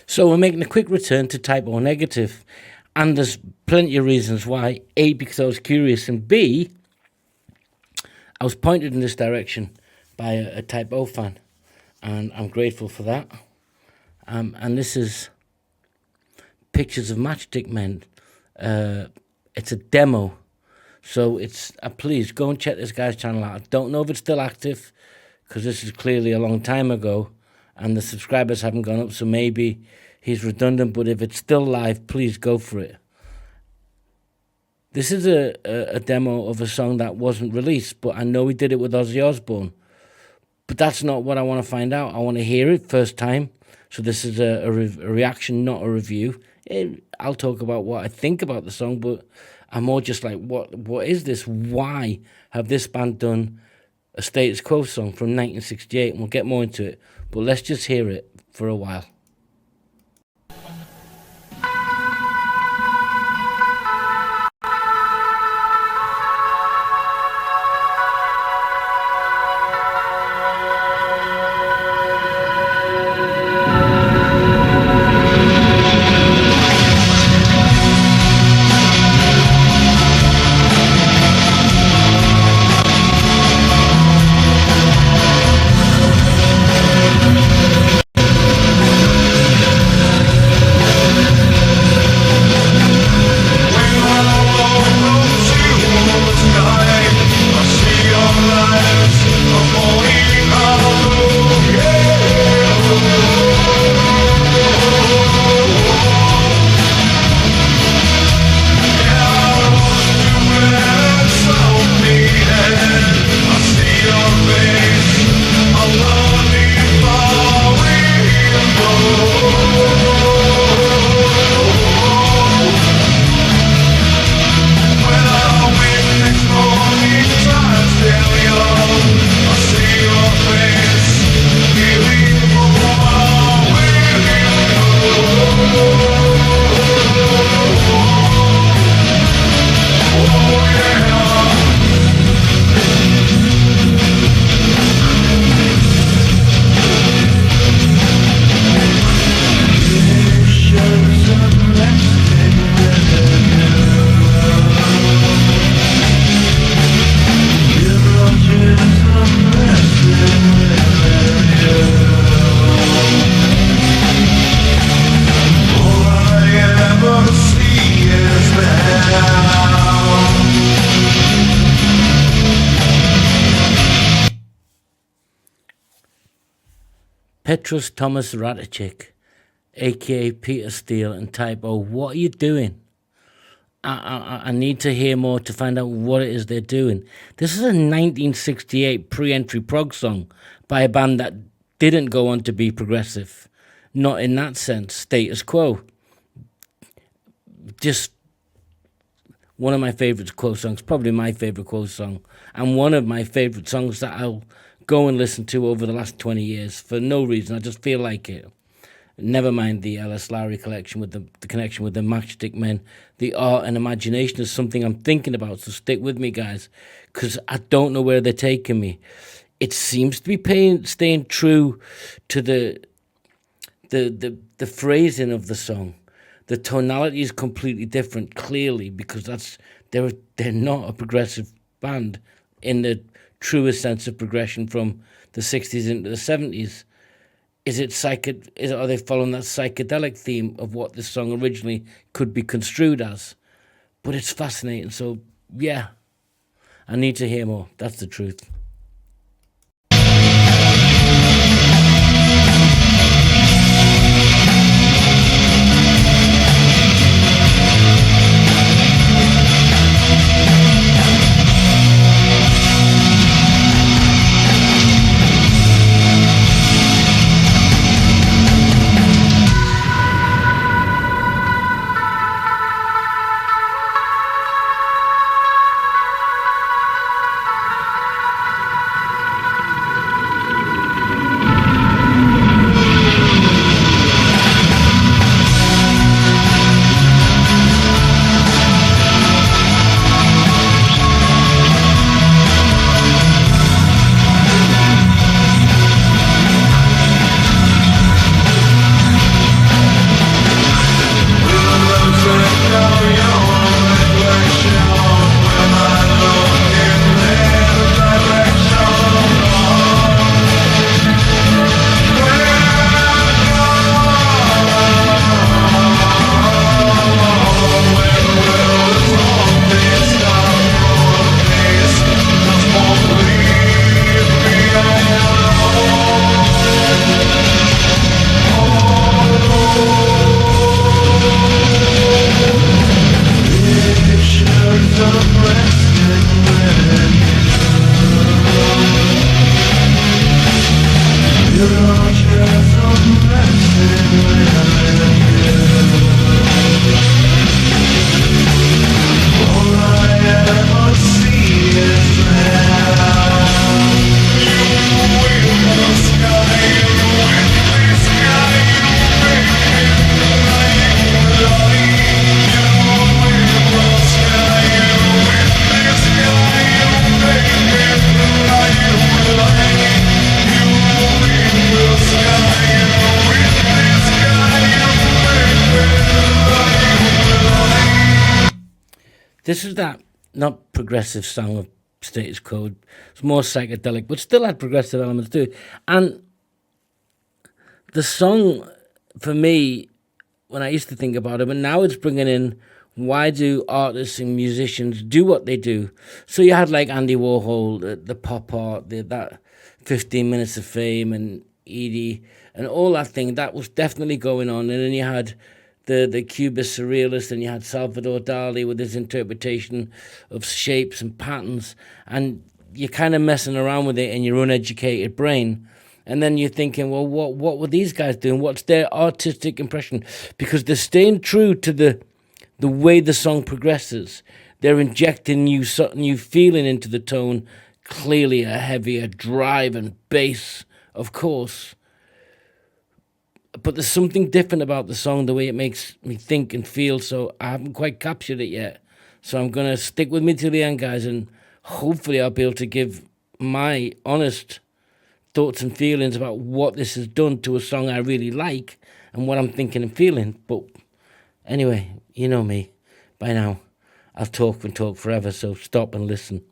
So we're making a quick return to Type O Negative, and there's plenty of reasons why. A, because I was curious, and B, I was pointed in this direction by a Type O fan, and I'm grateful for that. And this is Pictures of Matchstick Men. It's a demo, so it's please go and check this guy's channel out. I don't know if it's still active, because this is clearly a long time ago, and the subscribers haven't gone up, so maybe he's redundant, but if it's still live, please go for it. This is a demo of a song that wasn't released, but I know he did it with Ozzy Osbourne. But that's not what I want to find out. I want to hear it first time, so this is a reaction, not a review. I'll talk about what I think about the song, but I'm more just like, what is this? Why have this band done a Status Quo song from 1968? And we'll get more into it, but let's just hear it for a while. Petrus Thomas Ratajczyk, a.k.a. Peter Steele, and Type O, what are you doing? I need to hear more to find out what it is they're doing. This is a 1968 pre-entry prog song by a band that didn't go on to be progressive. Not in that sense. Status Quo. Just one of my favourite Quo songs, probably my favourite Quo song, and one of my favourite songs that I'll go and listen to over the last 20 years for no reason. I just feel like it. Never mind the Ellis Lowry collection with the connection with the Matchstick Men. The art and imagination is something I'm thinking about, so stick with me, guys, because I don't know where they're taking me. It seems to be staying true to the phrasing of the song. The tonality is completely different, clearly, because they're not a progressive band in the truest sense of progression from the 60s into the 70s. Are they following that psychedelic theme of what this song originally could be construed as? But it's fascinating, so yeah, I need to hear more. That's the truth. This is that not progressive song of Status Quo. It's more psychedelic, but still had progressive elements too. And the song, for me, when I used to think about it, and now it's bringing in why do artists and musicians do what they do. So you had like Andy Warhol, the pop art, that 15 Minutes of Fame, and Edie, and all that thing. That was definitely going on. And then you had the Cubist surrealist, and you had Salvador Dali with his interpretation of shapes and patterns. And you're kind of messing around with it in your uneducated brain. And then you're thinking, well, what were these guys doing? What's their artistic impression? Because they're staying true to the way the song progresses. They're injecting new feeling into the tone, clearly a heavier drive and bass, of course. But there's something different about the song, the way it makes me think and feel, so I haven't quite captured it yet. So I'm going to stick with me till the end, guys, and hopefully I'll be able to give my honest thoughts and feelings about what this has done to a song I really like and what I'm thinking and feeling. But anyway, you know me. By now, I'll talk and talk forever, so stop and listen.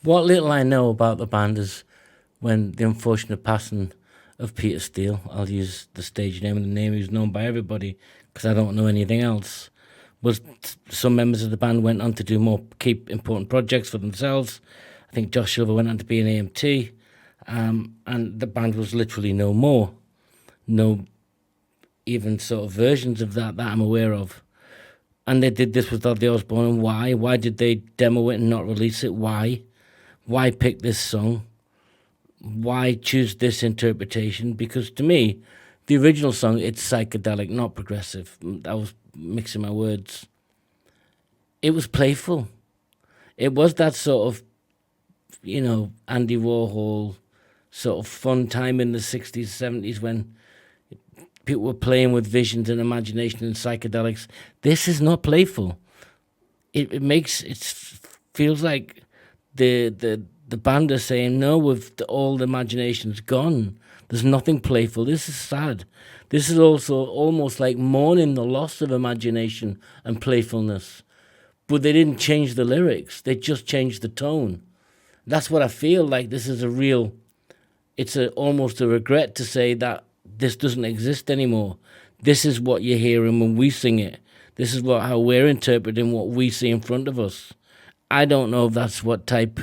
What little I know about the band is when the unfortunate passing of Peter Steele, I'll use the stage name and the name who's known by everybody because I don't know anything else, was some members of the band went on to do more key important projects for themselves. I think Josh Silver went on to be an AMT, and the band was literally no more. No even sort of versions of that I'm aware of. And they did this with Ozzy Osbourne, and why? Why did they demo it and not release it? Why? Why pick this song? Why choose this interpretation? Because to me, the original song, it's psychedelic, not progressive. I was mixing my words. It was playful. It was that sort of, Andy Warhol sort of fun time in the 60s, 70s when people were playing with visions and imagination and psychedelics. This is not playful. It feels like the band are saying, no, all the imagination's gone. There's nothing playful. This is sad. This is also almost like mourning the loss of imagination and playfulness. But they didn't change the lyrics. They just changed the tone. That's what I feel like. This is it's almost a regret to say that this doesn't exist anymore. This is what you're hearing when we sing it. This is how we're interpreting what we see in front of us. I don't know if that's what type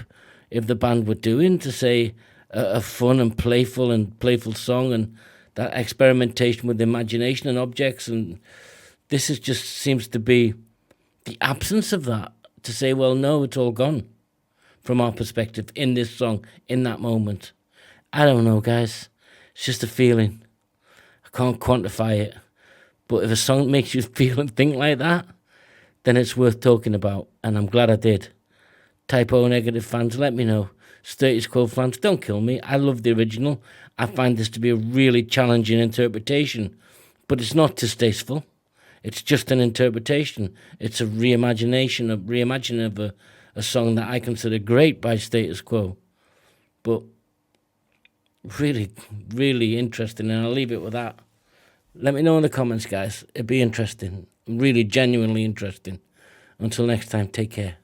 if the band were doing, to say a fun and playful song and that experimentation with imagination and objects and This is just seems to be the absence of that, to say, well, no, it's all gone from our perspective in this song, in that moment. I don't know, guys. It's just a feeling. I can't quantify it. But if a song makes you feel and think like that, then it's worth talking about. And I'm glad I did. Type O Negative fans, let me know. Status Quo fans, don't kill me. I love the original. I find this to be a really challenging interpretation. But it's not distasteful. It's just an interpretation. It's a reimagining of a song that I consider great by Status Quo. But really, really interesting, and I'll leave it with that. Let me know in the comments, guys. It'd be interesting. Really, genuinely interesting. Until next time, take care.